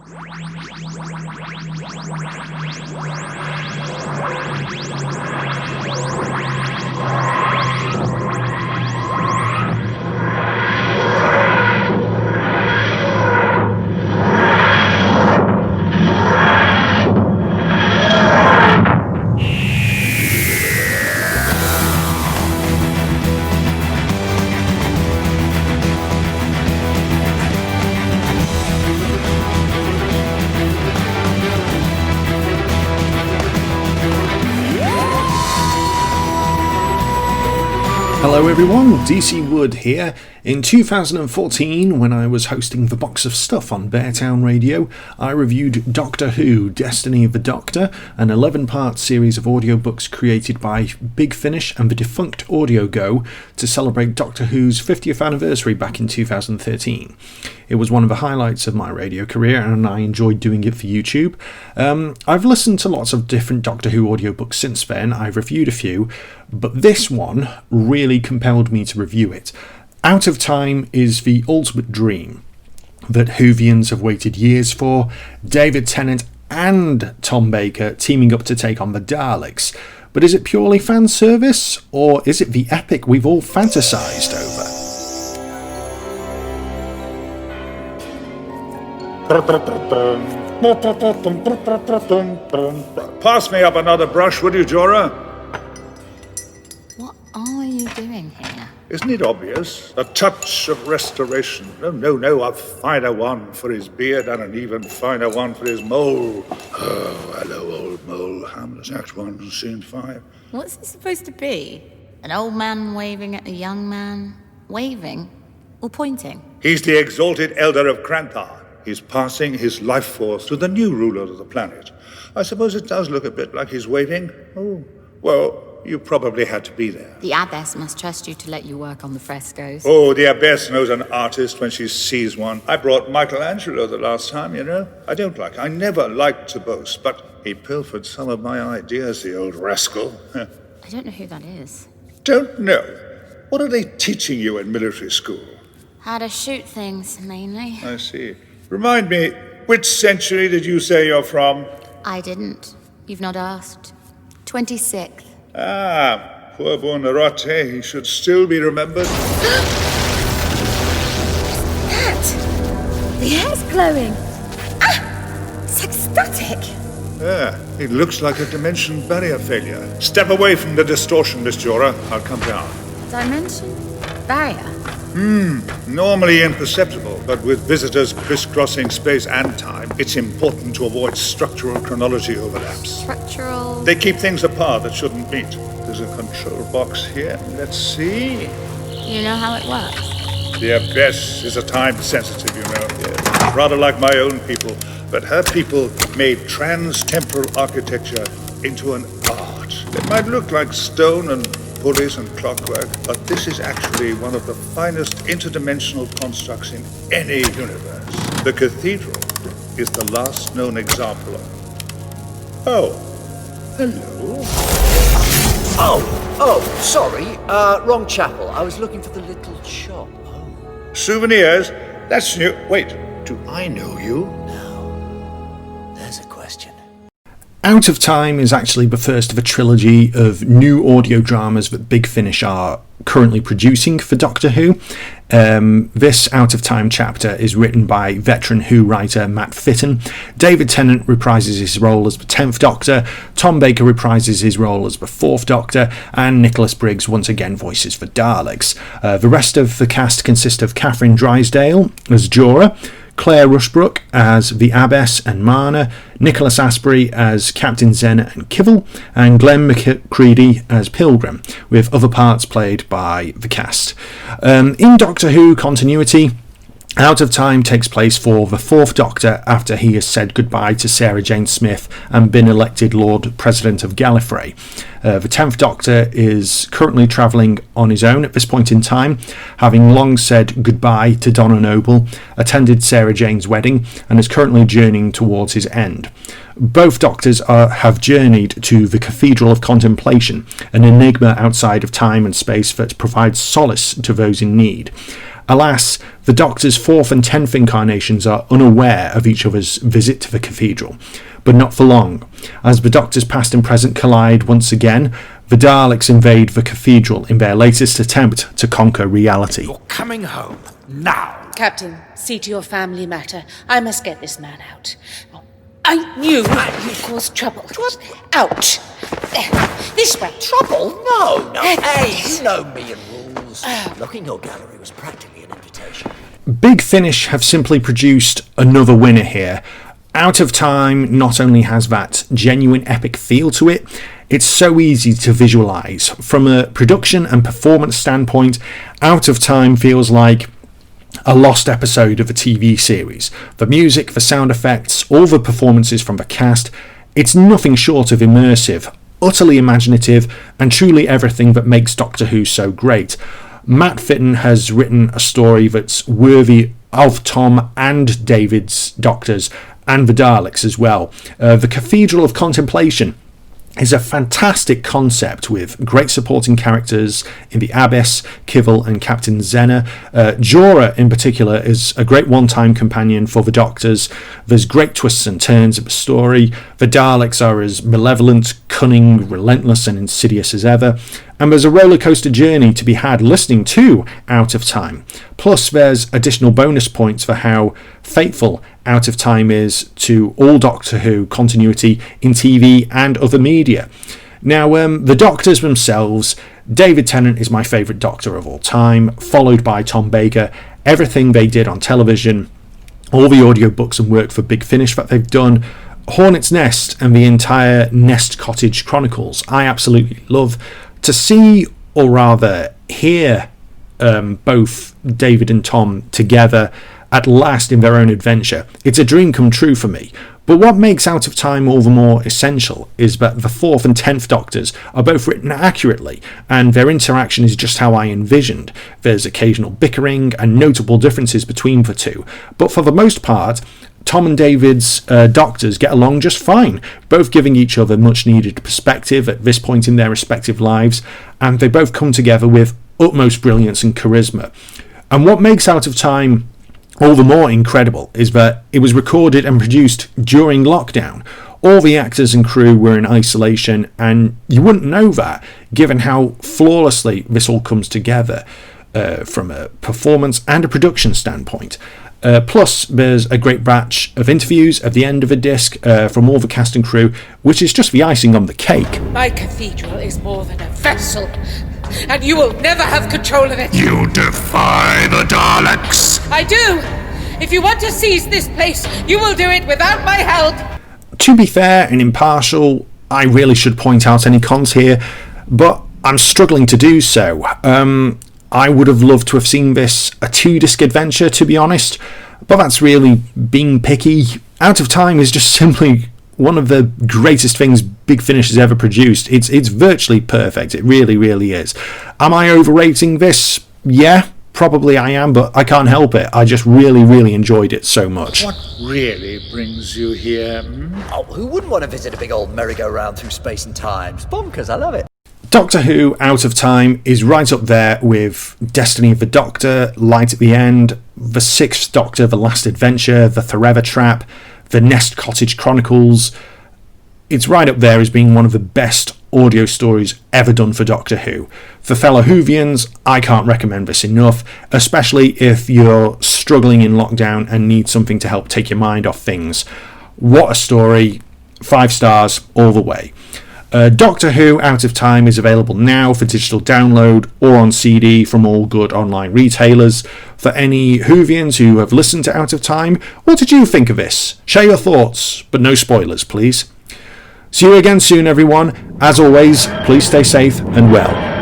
Hello everyone, DC Wood here. In 2014, when I was hosting The Box of Stuff on Beartown Radio, I reviewed Doctor Who, Destiny of the Doctor, an 11-part series of audiobooks created by Big Finish and the defunct Audio Go to celebrate Doctor Who's 50th anniversary back in 2013. It was one of the highlights of my radio career and I enjoyed doing it for YouTube. I've listened to lots of different Doctor Who audiobooks since then, I've reviewed a few, but this one really compelled me to review it. Out of Time is the ultimate dream that Whovians have waited years for. David Tennant and Tom Baker teaming up to take on the Daleks. But is it purely fan service, or is it the epic we've all fantasised over? Pass me up another brush, would you, Jora? What are you doing here? Isn't it obvious? A touch of restoration. No, a finer one for his beard and an even finer one for his mole. Oh, hello, old mole. Hamlet, Act 1, Scene 5. What's it supposed to be? An old man waving at a young man? Waving? Or pointing? He's the exalted elder of Krantha. He's passing his life force to the new ruler of the planet. I suppose it does look a bit like he's waving. Oh, well, you probably had to be there. The Abbess must trust you to let you work on the frescoes. Oh, the Abbess knows an artist when she sees one. I brought Michelangelo the last time, you know. I never liked to boast, but he pilfered some of my ideas, the old rascal. I don't know who that is. Don't know? What are they teaching you in military school? How to shoot things, mainly. I see. Remind me, which century did you say you're from? I didn't. You've not asked. 26th. Ah, poor Buonarroti. He should still be remembered. That! The hair's glowing. Ah! It's ecstatic. Yeah, it looks like a dimension barrier failure. Step away from the distortion, Miss Jora. I'll come down. Dimension barrier? Normally imperceptible, but with visitors crisscrossing space and time, it's important to avoid structural chronology overlaps. Structural... They keep things apart that shouldn't meet. There's a control box here. Let's see. You know how it works? The Abbess is a time sensitive, you know. Yes. Rather like my own people. But her people made trans-temporal architecture into an art. It might look like stone and pulleys and clockwork, but this is actually one of the finest interdimensional constructs in any universe. The cathedral is the last known example of... Oh, hello. Oh, sorry. Wrong chapel. I was looking for the little shop. Oh. Souvenirs? That's new. Wait, do I know you? No. There's a question. Out of Time is actually the first of a trilogy of new audio dramas that Big Finish are currently producing for Doctor Who. This Out of Time chapter is written by veteran Who writer Matt Fitton. David Tennant reprises his role as the 10th Doctor, Tom Baker reprises his role as the 4th Doctor, and Nicholas Briggs once again voices the Daleks. The rest of the cast consist of Kathryn Drysdale as Jora, Claire Rushbrook as the Abbess and Marna, Nicholas Asbury as Captain Zenna and Kivall, and Glen McCready as Pilgrim, with other parts played by the cast. In Doctor Who continuity, Out of Time takes place for the 4th Doctor after he has said goodbye to Sarah Jane Smith and been elected Lord President of Gallifrey. The 10th Doctor is currently travelling on his own at this point in time, having long said goodbye to Donna Noble, attended Sarah Jane's wedding, and is currently journeying towards his end. Both Doctors have journeyed to the Cathedral of Contemplation, an enigma outside of time and space that provides solace to those in need. Alas, the Doctor's 4th and 10th incarnations are unaware of each other's visit to the cathedral, but not for long. As the Doctor's past and present collide once again, the Daleks invade the cathedral in their latest attempt to conquer reality. You're coming home now. Captain, see to your family matter. I must get this man out. I knew you'd cause trouble. Out. This way. Trouble? No. Hey, you know me and rules. Locking your gallery was practically an invitation. Big Finish have simply produced another winner here. Out of Time not only has that genuine epic feel to it, it's so easy to visualise. From a production and performance standpoint, Out of Time feels like a lost episode of a TV series. The music, the sound effects, all the performances from the cast, it's nothing short of immersive, utterly imaginative, and truly everything that makes Doctor Who so great. Matt Fitton has written a story that's worthy of Tom and David's Doctors, and the Daleks as well. The Cathedral of Contemplation is a fantastic concept with great supporting characters in the Abbess, Kivall and Captain Zenna. Jora in particular is a great one-time companion for the Doctors. There's great twists and turns of the story. The Daleks are as malevolent, cunning, relentless and insidious as ever. And there's a rollercoaster journey to be had listening to Out of Time. Plus there's additional bonus points for how faithful Out of Time is to all Doctor Who continuity in TV and other media. Now, the Doctors themselves, David Tennant is my favourite Doctor of all time, followed by Tom Baker. Everything they did on television, all the audiobooks and work for Big Finish that they've done, Hornet's Nest and the entire Nest Cottage Chronicles, I absolutely love. To see, or rather hear, both David and Tom together at last in their own adventure, it's a dream come true for me. But what makes Out of Time all the more essential is that the 4th and 10th Doctors are both written accurately, and their interaction is just how I envisioned. There's occasional bickering and notable differences between the two, but for the most part, Tom and David's Doctors get along just fine, both giving each other much needed perspective at this point in their respective lives, and they both come together with utmost brilliance and charisma. And what makes Out of Time all the more incredible is that it was recorded and produced during lockdown. All the actors and crew were in isolation, and you wouldn't know that given how flawlessly this all comes together from a performance and a production standpoint. Plus, there's a great batch of interviews at the end of a disc from all the cast and crew, which is just the icing on the cake. My cathedral is more than a vessel, and you will never have control of it. You defy the Daleks. I do. If you want to seize this place, you will do it without my help. To be fair and impartial, I really should point out any cons here, but I'm struggling to do so. I would have loved to have seen this a 2-disc adventure, to be honest, but that's really being picky. Out of Time is just simply one of the greatest things Big Finish has ever produced. It's virtually perfect. It really, really is. Am I overrating this? Yeah, probably I am, but I can't help it. I just really, really enjoyed it so much. What really brings you here? Oh, who wouldn't want to visit a big old merry-go-round through space and time? It's bonkers, I love it. Doctor Who Out of Time is right up there with Destiny of the Doctor, Light at the End, The 6th Doctor, The Last Adventure, The Forever Trap, The Nest Cottage Chronicles. It's right up there as being one of the best audio stories ever done for Doctor Who. For fellow Whovians, I can't recommend this enough, especially if you're struggling in lockdown and need something to help take your mind off things. What a story. 5 stars all the way. Doctor Who Out of Time is available now for digital download or on CD from all good online retailers. For any Whovians who have listened to Out of Time, what did you think of this? Share your thoughts, but no spoilers, please. See you again soon, everyone. As always, please stay safe and well.